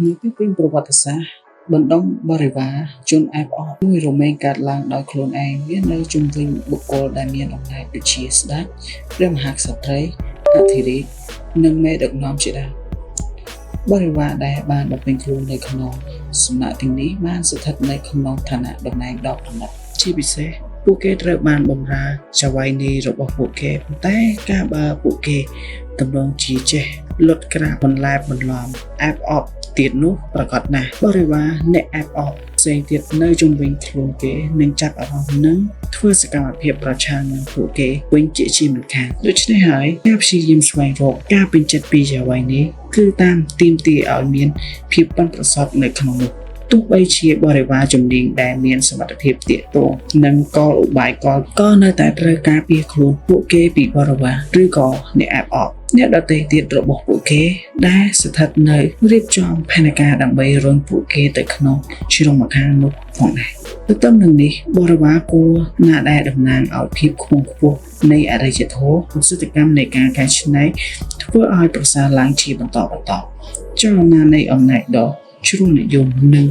នៅពីពេញប្រវត្តិសាស្ត្របណ្ដុំបរិវារជនអែបអរមួយរមែងកើតឡើងដោយខ្លួនឯងវានៅជុំវិញបុគ្គលដែលមានអំណាចដូចជាស្ដេចព្រះមហាក្សត្រីអធិរាជនិងមេដឹកនាំជាដើមបរិវារដែលបានបំពេញខ្លួននៅក្នុងសំណាក់ទាំងនេះបានស្ថិតនៅក្នុងឋានៈតំណែងដ៏ប្រណិតជាពិសេសពួកគេត្រូវបានបម្រើចៅហ្វាយនីរបស់ពួកគេប៉ុន្តែការបើពួកគេតម្រង់ជាចេះលុតក្រាបបន្លែបន្លំអែបអបទៀតនោះប្រកាសណាស់បរិវារអ្នកអែបអបផ្សេងទៀតនៅជុំវិញខ្លួនគេនឹងចាប់អារម្មណ៍នឹងធ្វើសកម្មភាពប្រឆាំងនឹងពួកគេវិញជាមិនខានដូច្នេះហើយការព្យាយាមស្វែងរកការពេញចិត្តពីចៅហ្វាយនីគឺតាមទាមទារឲ្យមានភាពប៉ិនប្រសប់នៅក្នុងនោះទោះបីជាបរិវារជំនាញដែលមានសមត្ថភាពទាក់ទងនិងកលឧបាយកលក៏នៅតែត្រូវការពារខ្លួនពួកគេពីបរិវារឬក៏អ្នកអែបអបអ្នកដទៃទៀតរបស់ពួកគេដែលស្ថិតនៅរៀបចំផែនការដើម្បីរុញពួកគេទៅក្នុងជ្រុងម្ខាងនោះផងដែរទន្ទឹមនឹងនេះបរិវារគួរណាដែលតំណាងឲ្យភាពខ្ពង់ខ្ពស់នៃអរិយធម៌ប្រសិទ្ធកម្មនៃការកែច្នៃធ្វើឲ្យប្រសើរឡើងជាបន្តចលនានៃអំណាចដ៏ជ្រុលនិយមនិង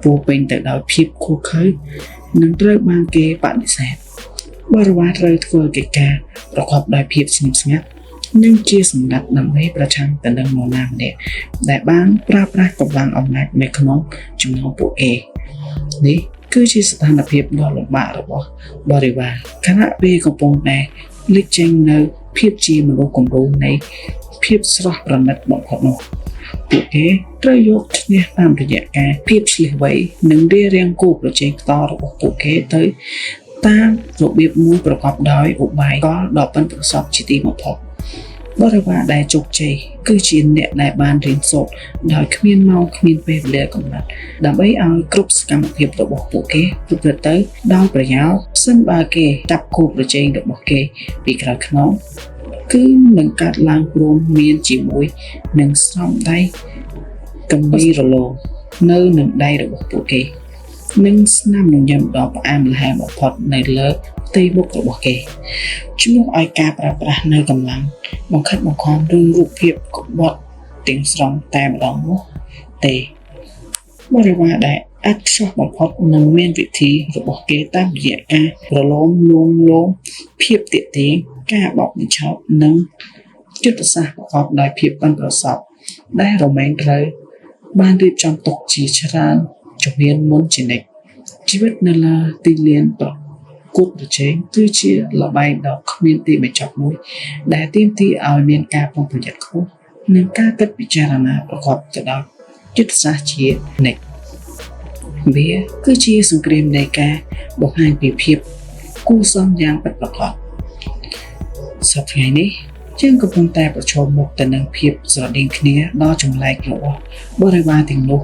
ពោពេញទៅដោយភាពខុសខើនឹងត្រូវបានគេបដិសេធបរិវារត្រូវធ្វើកិច្ចការប្រកបដោយភាពស្ងៀមស្ងាត់និងជាសម្ងាត់ដើម្បីប្រឆាំងទៅនឹងនរណាម្នាក់ដែលបានប្រើប្រាស់កម្លាំងអំណាចនៅក្នុងចំណោមពួកគេនេះគឺជាស្ថានភាពដ៏លំបាករបស់បរិវារខណៈពេលកំពុងតែលេចចេញនៅភាពជាមនុស្សគំរូនៃភាពស្រស់ប្រណិតបំផុតនោះពួកគេត្រូវយកឈ្នះតាមរយៈការភាពឆ្លៀសវៃនិងរៀបរៀងគូប្រជែងផ្ទាល់របស់ពួកគេទៅតាមរបៀបមួយប្រកបដោយឧបាយកលដ៏ប៉ិនប្រសប់ជាទីបំផុតបរិវារដែលជោគជ័យគឺជាអ្នកដែលបានរៀនសូត្រដោយគ្មានម៉ោងគ្មានពេលវេលាកំណត់ដើម្បីឲ្យគ្រប់សកម្មភាពរបស់ពួកគេប្រព្រឹត្តទៅដោយប្រយោជន៍សិនបើគេចាប់គូប្រជែងរបស់គេពីក្រោយខ្នងគឺនឹងកាត់ឡើងព្រមមានជាមួយនឹងស្រោមដៃកំមីរលោងនៅនឹងដៃរបស់ពួកគេនិងស្នាមញញឹមដ៏ផ្អែមល្ហែមបំផុតនៅលើផ្ទៃមុខរបស់គេជំនួសឲ្យការប្រើប្រាស់នៅកម្លាំងបង្ខិតបង្ខំឬរូបភាពក្បត់ទាំងស្រុងតែម្ដងនោះទេបរិវារដែលអាចខ្សោះបំផុតនឹងមានវិធីរបស់គេតាមរយៈការប្រឡំលួងលោមភាពទាក់ទាញការបោកបញ្ឆោតនិងយុទ្ធសាស្ត្រប្រកបដោយភាពប៉ិនប្រសប់ដែលរមែងត្រូវបានរៀបចំទុកជាច្រើនជំនាញមុនជានិច្ចជីវិតនៅលើទីលានប្រកួតប្រជែងគឺជាល្បែងដ៏គ្មានទីបញ្ចប់មួយដែលទាមទារឲ្យមានការប្រុងប្រយ័ត្នខ្ពស់និងការគិតពិចារណាប្រកបទៅដោយយុទ្ធសាស្ត្រជានិច្ចវាគឺជាសង្គ្រាមនៃការបង្ហាញពីភាពគួរសមយ៉ាងពិតប្រាកដសប្តាហ៍នេះយើងកំពុងតែប្រឈមមុខទៅនឹងភាពស្រដៀងគ្នាដ៏ចម្លែករបស់បរិវារទាំងនោះ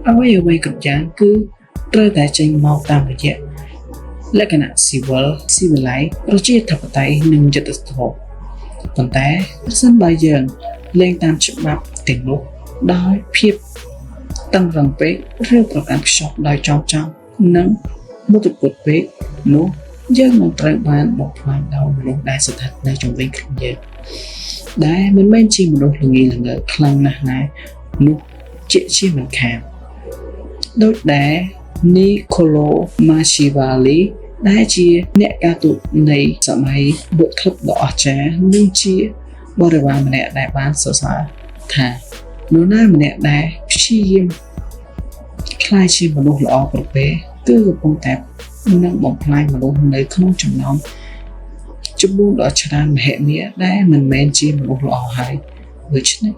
អ្វីៗគ្រប់យ៉ាងគឺត្រូវតែចេញមកតាមរយៈលក្ខណៈស៊ីវិល័យប្រជាធិបតេយ្យនិងយុត្តិធម៌ប៉ុន្តែប្រសិនបើយើងលេងតាមច្បាប់ទាំងនោះដោយភាពតឹងរ៉ឹងពេកឬប្រកាន់ខ្ជាប់ដោយចោមនិងមុតពុតពេកនោះយើងនឹងត្រូវបានបំផ្លាញដោយមនុស្សដែលស្ថិតនៅជុំវិញខ្លួនយើងដែលមិនមែនជាមនុស្សល្ងីល្ងើខ្លាំងណាស់ណានោះជាមិនខានដូចដែល Niccolo Machiavelli ដែលជាអ្នកការទូតនៃសម័យបុក្កលដ៏អស្ចារ្យនិងជាបរិវារម្នាក់ដែលបានសរសើរថានរណាម្នាក់ដែលព្យាយាមខ្លាចជាមនុស្សល្អប្រពៃគឺកំពុងតែនឹងបំផ្លាញមនុស្សនៅក្នុងចំណោមចំនួនដ៏ច្រើនមហិមាដែលមិនមែនជាមនុស្សល្អហើយដូច្នេះ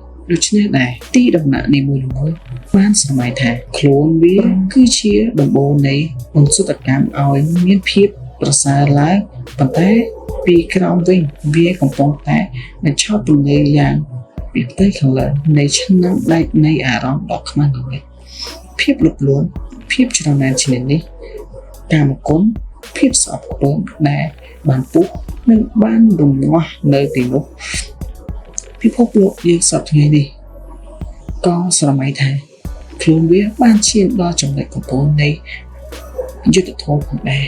ដែរទីដំណាក់នីមួយៗបានស្រមៃថាខ្លួនវាគឺជាដំបូងនៃបង្សុតកម្មឲ្យមានភាពប្រសើរឡើងប៉ុន្តែពីក្រោមវិញវាកំពុងតែបញ្ឆោតទំនេរយ៉ាងពីផ្ទៃខាងលើនៃឆ្នាំដែកនៃអារម្មណ៍ដ៏ខ្មាស់នេះភាពលុតលួនភាពច្រណែនឈ្នានីសកាមគុណភាពស្អប់ខ្ពើមដែលបានពុះនិងបានរងាស់នៅទីនោះពិភពលោកយើងសប្តាហ៍ថ្ងៃនេះក៏ស្រមៃថាខ្លួនវាបានឈានដល់ចំណុចកំពូលនៃយុទ្ធធម៌ផងដែរ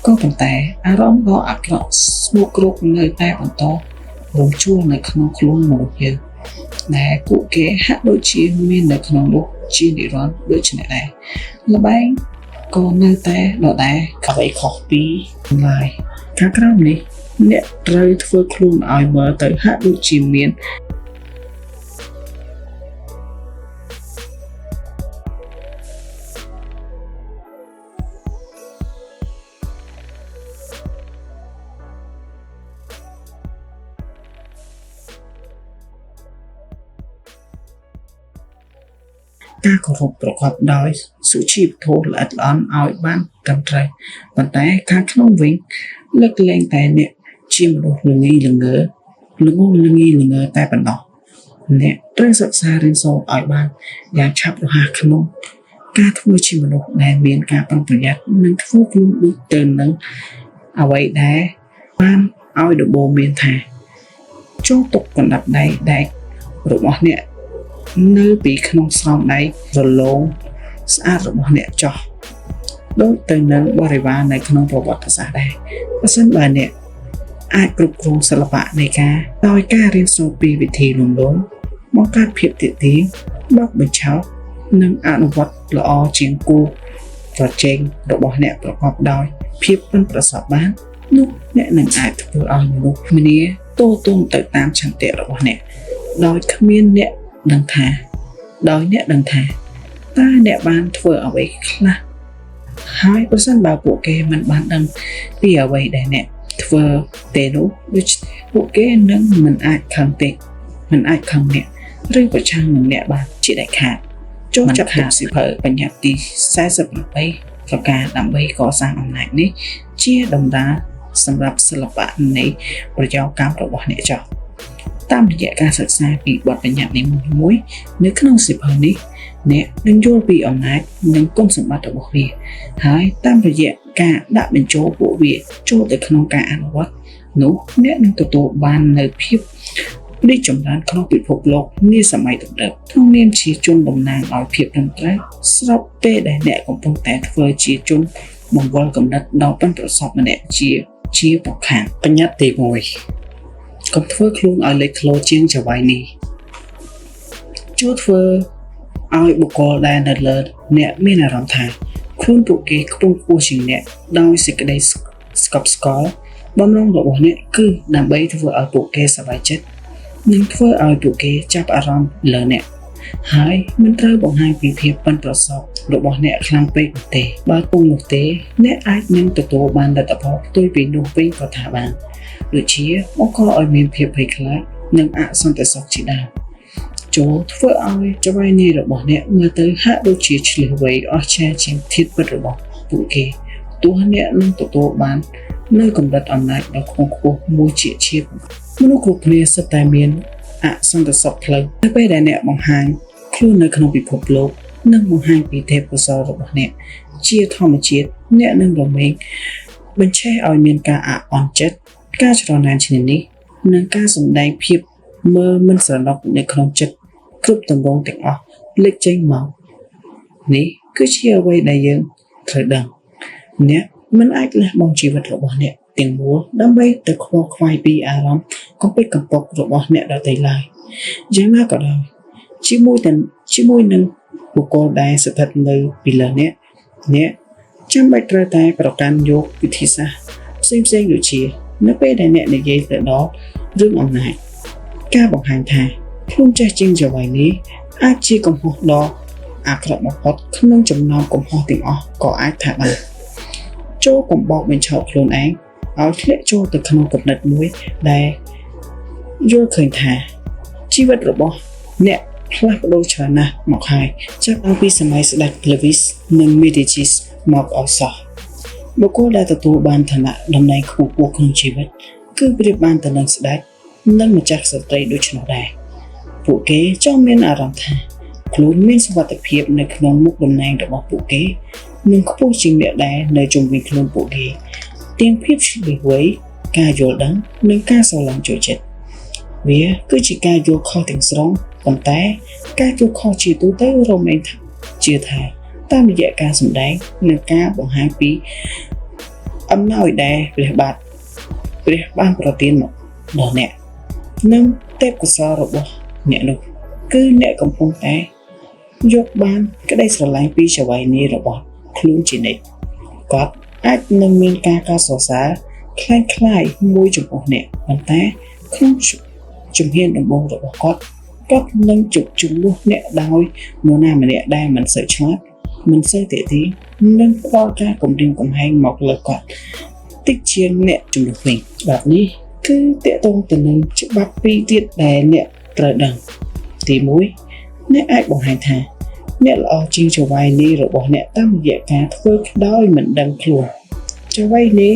ក៏ប៉ុន្តែអារម្មណ៍ដ៏អាក្រក់ស្មុគគ្រោកនៅតែបន្តរំជួលនៅក្នុងខ្លួនមនុស្សយើង ដែលពួកគេហាក់ដូចជាមាននៅក្នុងនោះជានិរន្តរ៍ដូចនេះដែរល្បែងក៏នៅតែដដែលអ្វីខុសពីឡើយខាងក្រោមនេះអ្នកត្រូវធ្វើខ្លួនឲ្យមើលទៅហាក់ដូចជាមានការគោរពប្រកបដោយសុជីវធម៌ល្អិតល្អន់ឲ្យបានត្រឹមត្រូវប៉ុន្តែខាងក្នុងវិញលើកលែងតែអ្នកជាមនុស្សល្ងីល្ងើតែប៉ុណ្ណោះអ្នកត្រូវសិក្សារៀនសូត្រឲ្យបានយ៉ាងឆាប់រហ័សក្នុងការធ្វើជាមនុស្សដែលមានការប្រុងប្រយ័ត្ននិងធ្វើខ្លួនដូចទៅនឹងអ្វីដែលបានឲ្យដំបូងមានថាចូលទុកកណ្ដាប់ដៃដែករបស់អ្នកនៅពីក្នុងស្រោមដៃរលោងស្អាតរបស់អ្នកចោះដូចទៅនឹងបរិវារនៅក្នុងប្រវត្តិសាស្ត្រដែរបើសិនបើអ្នកអាចគ្រប់គ្រងសិល្បៈនៃការដោយការរៀនសូត្រពីវិធីលំលងបង្កើតភាពទាក់ទាញបោកបញ្ឆោតនិងអនុវត្តល្អជាងគូប្រជែងរបស់អ្នកប្រកបដោយភាពប៉ិនប្រសប់បាននោះអ្នកនឹងអាចធ្វើឲ្យមនុស្សម្នាទោទង់ទៅតាមឆន្ទៈរបស់អ្នកដោយគ្មានអ្នកដឹងថាតើអ្នកបានធ្វើអ្វីខ្លះហើយបើសិនបើពួកគេមិនបានដឹងពីអ្វីដែលអ្នកធ្វើទេនោះដូច្នេះពួកគេនឹងមិនអាចខឹងអ្នកឬប្រឆាំងនឹងអ្នកបានជាដាច់ខាតចូលចាប់ខាសិភៅបញ្ញត្តិទី48ប្រការដើម្បីកសាងអំណាចនេះជាដំណើរសម្រាប់សិល្បៈនៃប្រយោគកម្មរបស់អ្នកចោះតាមរយៈការសិក្សាពីបទបញ្ញត្តិនីមួយៗនៅក្នុងសៀវភៅនេះអ្នកនឹងយល់ពីអំណាចនិងគុណសម្បត្តិរបស់វាហើយតាមរយៈការដាក់បញ្ចូលពួកវាចូលទៅក្នុងការអនុវត្តនោះអ្នកនឹងទទួលបាននូវភាពរីកចម្រើនក្នុងពិភពលោកនាសម័យទំនើបក្នុងនាមជាជនតំណាងឲ្យភាពត្រឹមត្រូវស្របពេលដែលអ្នកកំពុងតែធ្វើជាជនបង្វិលគំនិតដល់ប៉ិនប្រសពម្នាក់ជាបកខានបញ្ញត្តិទី1កុំធ្វើខ្លួនឲ្យលេចធ្លោជាងចៅហ្វាយនេះចូលធ្វើឲ្យបុគ្គលដែលនៅលើអ្នកមានអារម្មណ៍ថាខ្លួនពួកគេខ្ពង់ខ្ពស់ជាងអ្នកដោយសេចក្តីស្កប់ស្កល់បំណងរបស់អ្នកគឺដើម្បីធ្វើឲ្យពួកគេសប្បាយចិត្តនិងធ្វើឲ្យពួកគេចាប់អារម្មណ៍លើអ្នកហើយមិនត្រូវបង្ហាញពីភាពប៉ិនប្រសប់របស់អ្នកខ្លាំងពេកទេបើពុំនោះទេអ្នកអាចនឹងទទួលបានលទ្ធផលផ្ទុយពីនោះវិញក៏ថាបានដូចជាបង្កឲ្យមានភាពភ័យខ្លាចនិងអសន្តិសុខជាដើមចូលធ្វើឲ្យចៅហ្វាយនេះរបស់អ្នកមើលទៅហាក់ដូចជាឆ្លៀសវៃអស្ចារ្យជាងធាតុពិតរបស់ពួកគេទោះអ្នកនឹងទទួលបាននៅកម្រិតអំណាចដ៏ខ្ពង់ខ្ពស់មួយជាតិមនុស្សគ្រប់គ្នាសុទ្ធតែមានអសន្តិសុខផ្លូវនៅពេលដែលអ្នកបង្ហាញខ្លួននៅក្នុងពិភពលោកនិងបង្ហាញពីទេពកោសល្យរបស់អ្នកជាធម្មជាតិអ្នកនឹងរមែងបញ្ឆេះឲ្យមានការអន់ចិត្តការច្រណែនឈ្នានីសនិងការសម្ដែងភាពមើលមិនស្រណុកនៅក្នុងចិត្តគ្រប់ទម្រង់ទាំងអស់លេចចេញមកនេះគឺជាអ្វីដែលយើងត្រូវដឹងអ្នកមិនអាចលះបង់ជីវិតរបស់អ្នកទាំងមូលដើម្បីទៅខ្វល់ខ្វាយពីអារម្មណ៍កំពេចកំពករបស់អ្នកដទៃឡើយយ៉ាងណាក៏ដោយជាមួយនឹងបុគ្គលដែលស្ថិតនៅពីលើអ្នកចាំបាច់ត្រូវតែប្រកាន់យកវិធីសាស្ត្រផ្សេងដូចជានៅពេលដែលអ្នកនិយាយទៅដល់រឿងអំណាចការបង្ហាញថាខ្លួនចេះជាងចៅហ្វាយនេះអាចជាកំហុសដ៏អាក្រក់បំផុតក្នុងចំណោមកំហុសទាំងអស់ក៏អាចថាបានចូលកំបោកបញ្ឆោតខ្លួនឯងឲ្យធ្លាក់ចូលទៅក្នុងគំនិតមួយដែលយល់ឃើញថាជីវិតរបស់អ្នកផ្លាស់ប្ដូរច្រើនណាស់មកហើយចាប់តាំងពីសម័យស្ដេច Lewis និង Medicis មកអសោះបុគ្គលដែលទទួលបានឋានៈតំណែងខ្ពស់ៗក្នុងជីវិតគឺប្រៀបបានទៅនឹងស្ដេចនិងម្ចាស់ស្ត្រីដូច្នោះដែរពួកគេចង់មានអារម្មណ៍ថាខ្លួនមានសុវត្ថិភាពនៅក្នុងមុខតំណែងរបស់ពួកគេនិងខ្ពស់ជាងអ្នកដែលនៅជុំវិញខ្លួនពួកគេទាំងភាពឆ្លៀសវៃការយល់ដឹងនិងការស្រឡាញ់ចូលចិត្តវាគឺជាការយល់ខុសទាំងស្រុងប៉ុន្តែការយល់ខុសជាទូទៅរមែងជឿថាតាមរយៈការសម្ដែងនិងការបង្ហាញពីអំណោយដែលព្រះបានប្រទានមកដល់អ្នកនិងទេពកោសល្យរបស់អ្នកនោះ គឺអ្នកកំពុងតែយកបានក្តីស្រឡាញ់ពីចៅហ្វាយនេះរបស់ខ្លួនជានិច្ចគាត់អាចនឹងមានការកោតសរសើរคล้ายៗមួយចំពោះអ្នកប៉ុន្តែក្នុងជំហានដំបូងរបស់គាត់នឹងជួបជុំនោះអ្នកដោយនរណាម្នាក់ដែលមិនសូវឆ្លាតមិនសូវទាក់ទាញនិងផ្ដល់ការគំរាមកំហែងមកលើគាត់តិចជាងអ្នកជំនួសវិញបែបនេះគឺតាក់ទងទៅនឹងច្បាប់ពីរទៀតដែលអ្នកត្រូវដឹងទី1អ្នកអាចបង្ហាញថាអ្នកល្អជាងចៅហ្វាយនេះរបស់អ្នកតាមរយៈការធ្វើដោយមិនដឹងខ្លួនចៅហ្វាយនេះ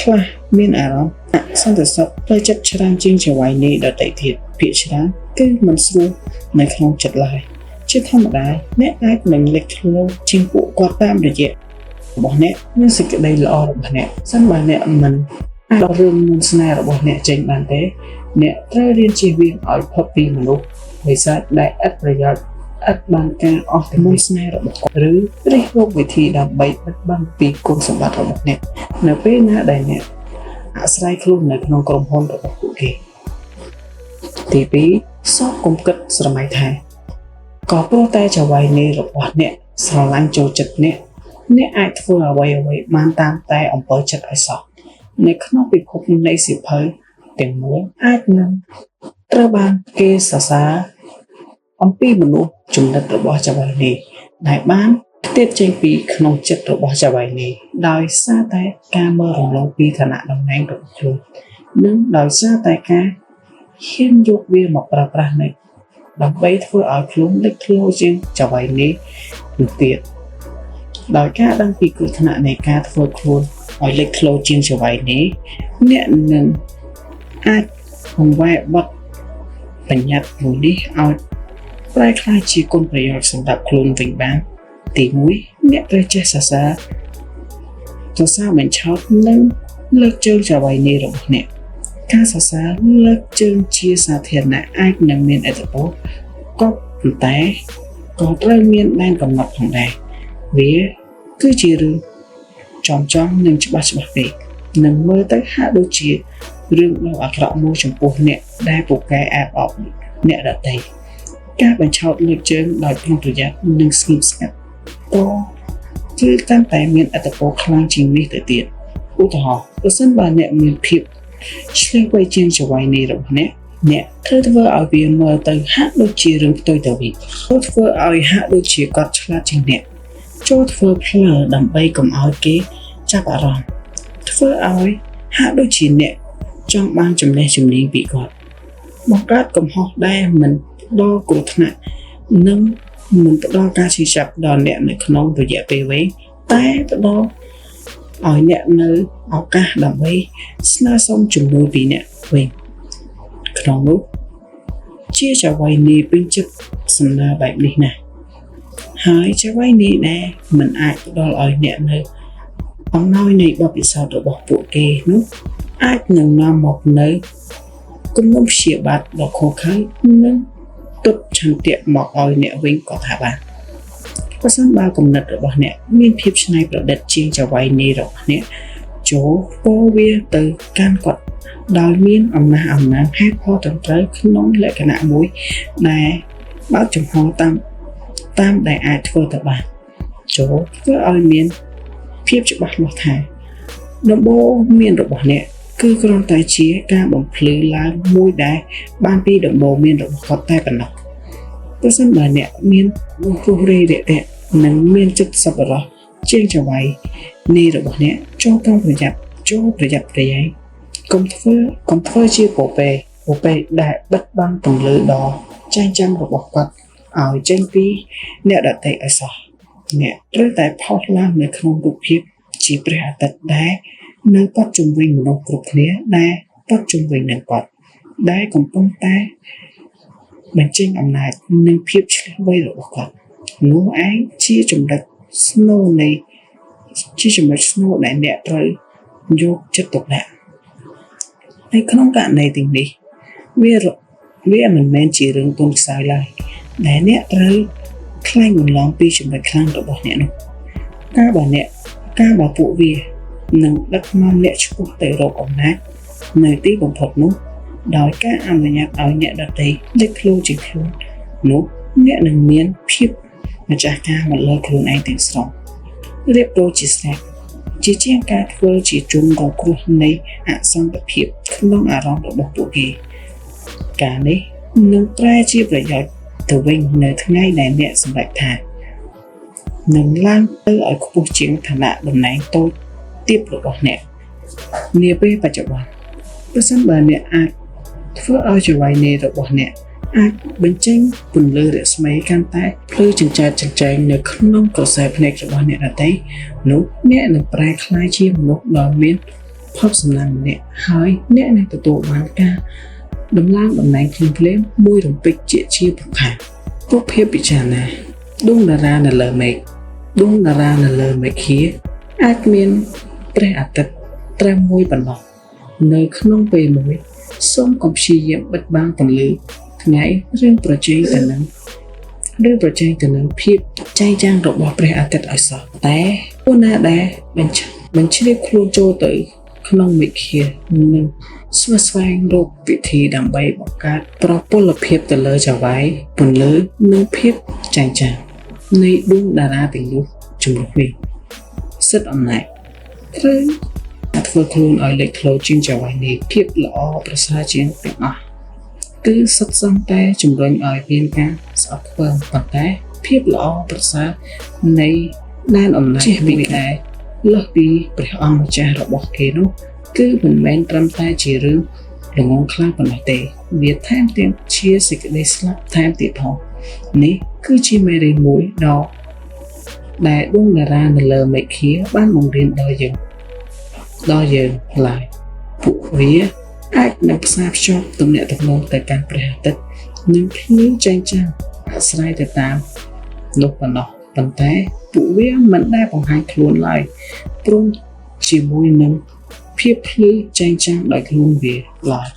ខ្លះមានអារម្មណ៍អសន្តិសុខផ្លូវចិត្តច្រើនជាងចៅហ្វាយនេះដទៃទៀតភាគច្រើនគឺមិនស្រួលនៅក្នុងចិត្តឡើយជាធម្មតាអ្នកអាចនឹងលេចធ្លោជាងពួកគាត់តាមរយៈរបស់អ្នកនិងសេចក្តីល្អរបស់អ្នកសិនបើអ្នកមិនអាចដករឿងមុនស្នេហ៍របស់អ្នកចេញបានទេអ្នកត្រូវរៀនជៀសវាងឲ្យផុតពីមនុស្សវិសាចដែលឥតប្រយោជន៍ឥតបានការអស់ទៅមុនស្នេហ៍របស់គាត់ឬរិះរកវិធីដើម្បីបិទបាំងពីគុណសម្បត្តិរបស់អ្នកនៅពេលណាដែលអ្នកអាស្រ័យខ្លួននៅក្នុងក្រុមហ៊ុនរបស់ពួកគេទី2សោកគុំគិតស្រមៃថាក៏ព្រោះតែចៅហ្វាយនេះរបស់អ្នកស្រឡាញ់ចូលចិត្តអ្នកអាចធ្វើអ្វីបានតាមតែអំពើចិត្តឲ្យសោះនៅក្នុងពិភពនៃសៀវភៅទាំងមូលអាចនឹងត្រូវបានគេសរសើរអំពីមនុស្សចំណិតរបស់ចៅហ្វាយនេះដែលបានផ្ទាត់ចេញពីក្នុងចិត្តរបស់ចៅហ្វាយនេះដោយសារតែការមើលរំលងពីឋានៈតំណែងរបស់ខ្លួននិងដោយសារតែការហ៊ានយកវាមកប្រើប្រាស់នៅដើម្បីធ្វើឲ្យខ្លួនលេចធ្លោជាងចៅហ្វាយនេះទៅទៀតដោយការដឹងពីគ្រោះថ្នាក់នៃការធ្វើខ្លួនឲ្យលេចធ្លោជាងចៅហ្វាយនេះអ្នកនឹងអាចបង្វែរបទបញ្ញត្តិមួយនេះឲ្យប្រែក្លាយជាគុណប្រយោជន៍សម្រាប់ខ្លួនវិញបានទី1អ្នកត្រូវចេះសរសើរបញ្ឆោតនិងលើកជើងចៅហ្វាយនេះរបស់អ្នកការសរសើរលើកជើងជាសាធារណៈអាចនឹងមានឥទ្ធិពលក៏ប៉ុន្តែក៏ត្រូវមានដែនកំណត់ផងដែរវាគឺជារឿងចំនិងច្បាស់ពេកនឹងមើលទៅហាក់ដូចជារឿងដ៏អាក្រក់មួយចំពោះអ្នកដែលពូកែអែបអបអ្នកដទៃការបញ្ឆោតលើកជើងដោយប្រុងប្រយ័ត្ននិងស្ងៀមស្ងាត់ក៏គឺកាន់តែមានឥទ្ធិពលខ្លាំងជាងនេះទៅទៀតឧទាហរណ៍ប្រសិនបើអ្នកមានភាពឆ្លៀសវៃជាងចៅហ្វាយនេះរបស់អ្នកត្រូវធ្វើឲ្យវាមើលទៅហាក់ដូចជារឿងផ្ទុយទៅវិញចូលធ្វើឲ្យហាក់ដូចជាគាត់ឆ្លាតជាងអ្នកចូលធ្វើផ្លូវដើម្បីកុំឲ្យគេចាប់អារម្មណ៍ធ្វើឲ្យហាក់ដូចជាអ្នកចង់បានចំណេះជំនាញពីគាត់បង្កើតកំហុសដែលមិនដល់គ្រោះថ្នាក់និងមិនផ្ដល់ការឈឺចាប់ដល់អ្នកនៅក្នុងរយៈពេលវែងតែផ្ដល់ឲ្យអ្នកនៅឱកាសដើម្បីស្នើសុំជំនួយពីអ្នកវិញក្នុងនោះជាចៅហ្វាយនេះពេញចិត្តសំណើបែបនេះណាស់ហើយចៅហ្វាយនេះដែលមិនអាចផ្ដល់ឲ្យអ្នកនៅអំណោយនៃបទពិសោធន៍របស់ពួកគេនោះអាចនឹងនាំមកនៅគំនុំព្យាបាទដ៏ខុសខើនិងទុតឆន្ទៈមកឲ្យអ្នកវិញក៏ថាបានប្រសិនបើគំនិតរបស់អ្នកមានភាពច្នៃប្រឌិតជាងចៅហ្វាយនេះរបស់អ្នកចូលពោវាទៅកាន់គាត់ដោយមានអំណះហេតុផលត្រឹមត្រូវក្នុងលក្ខណៈមួយដែលបើកចំហតាមដែលអាចធ្វើទៅបានចូលធ្វើឲ្យមានភាពច្បាស់លាស់ថាដំបូន្មានរបស់អ្នកគឺគ្រាន់តែជាការបំភ្លឺឡើងមួយដែលបានពីដំបូន្មានរបស់គាត់តែប៉ុណ្ណោះប្រសិនបើអ្នកមានរុះរាយរាក់ទាក់និងមានចិត្តសប្បុរសជាងចៅហ្វាយនេះរបស់អ្នកចូលប្រុងប្រយ័ត្នប្រយែងកុំធ្វើជាពពែដែលបិទបាំងពន្លឺដ៏ចែងចាំរបស់គាត់ឲ្យចេញពីអ្នកដទៃឲ្យសោះអ្នកត្រូវតែផុសឡើងនៅក្នុងរូបភាពជាព្រះអាទិត្យដែលនៅប៉ះជុំវិញមនុស្សគ្រប់គ្នាដែលប៉ះជុំវិញនឹងគាត់ដែលកំពុងតែបញ្ចេញអំណាចនិងភាពឆ្លាតវៃរបស់គាត់នោះឯងជាចំណុចស្នូលដែលអ្នកត្រូវយកចិត្តទុកដាក់នៅក្នុងករណីទាំងនេះវាមិនមែនជារឿងទុនខ្សោយឡើយដែលអ្នកត្រូវខ្លែងបន្លំពីចំណុចខ្លាំងរបស់អ្នកនោះការបើពួកវានឹងដឹកនាំអ្នកឆ្ពោះទៅរកអំណាចនៅទីបំផុតនោះដោយការអនុញ្ញាតឲ្យអ្នកដទៃលេចធ្លោជាងខ្លួន នោះអ្នកនឹងមានភាពម្ចាស់ការមកលើខ្លួនឯងទាំងស្រុងរៀបដូចជាស្រាប់ជាជាងការធ្វើជាជនរងគ្រោះនៃអសន្តិភាពក្នុងអារម្មណ៍របស់ពួកគេការនេះនឹងប្រែជាប្រយោជន៍ទៅវិញនៅថ្ងៃដែលអ្នកសម្រេចថានឹងឡើងទៅឲ្យខ្ពស់ជាងឋានៈតំណែងតូចទាបរបស់អ្នកនាពេលបច្ចុប្បន្នប្រសិនបើអ្នកអាចធ្វើឲ្យចង្វាយនៃរបស់អ្នកអាចបញ្ចេញពន្លឺរស្មីកាន់តែភ្លឺចង្ចែតចង្ចែងនៅក្នុងក្រសែភ្នែករបស់អ្នកដទៃនោះអ្នកនឹងប្រែក្លាយជាមនុស្សដ៏មានភ័ព្វសំណាងម្នាក់ហើយអ្នកនឹងទទួលបានការដំឡើងតំណែងភ្លាមៗមួយរំពេចជាពុខាពួកភាពពិចារណាដួងតារានៅលើមេឃដួងតារានៅលើមេឃាអាចមានព្រះអាទិត្យត្រឹមមួយប៉ុណ្ណោះនៅក្នុងពេលមួយសូមកុំព្យាយាមបិទបាំងពន្លឺថ្ងៃឬប្រជែងទៅនឹងភាពចែងចាំងរបស់ព្រះអាទិត្យឲ្យសោះតែពួកណាដែលបញ្ជ្រាបខ្លួនចូលទៅក្នុងមេឃានឹងស្វែងរកវិធីដើម្បីបង្កើតប្រពលភាពទៅលើចង្វាយពន្លឺនិងភាពចែងចាំងនៃដួងតារាទាំងនោះជំនួសនេះសិទ្ធិអំណាចត្រូវធ្វើខ្លួនឲ្យលេចធ្លោជាងចង្វាយនេះភាពល្អប្រសើរជាងទាំងអស់គឺសិតសឹងតែជំរុញឲ្យមានការស្អប់ខ្ពើមប៉ុន្តែភាពល្អប្រសើរនៃដែនអំណាចពីឯលើសពីព្រះអង្គម្ចាស់របស់គេនោះគឺមិនមែនត្រឹមតែជារឿងល្ងងខ្លះប៉ុណ្ណោះទេវាថែមទាំងជាសេចក្តីស្លាប់ថែមទៀតផងនេះគឺជាមេរៀនមួយដ៏ដែលដួងតារានៅលើមេឃាបានបង្រៀនដល់យើងឡើយពួកវាអាចនឹងផ្សារភ្ជាប់ទំនាក់ទំនងទៅកាន់ព្រះអាទិត្យនិងភ្លឺចែងចាំងអាស្រ័យទៅតាមនោះប៉ុណ្ណោះប៉ុន្តែពួកវាមិនដែលបង្ហាញខ្លួនឡើយព្រមជាមួយនឹងភាពភ្លឺចែងចាំងដោយខ្លួនវាឡើយ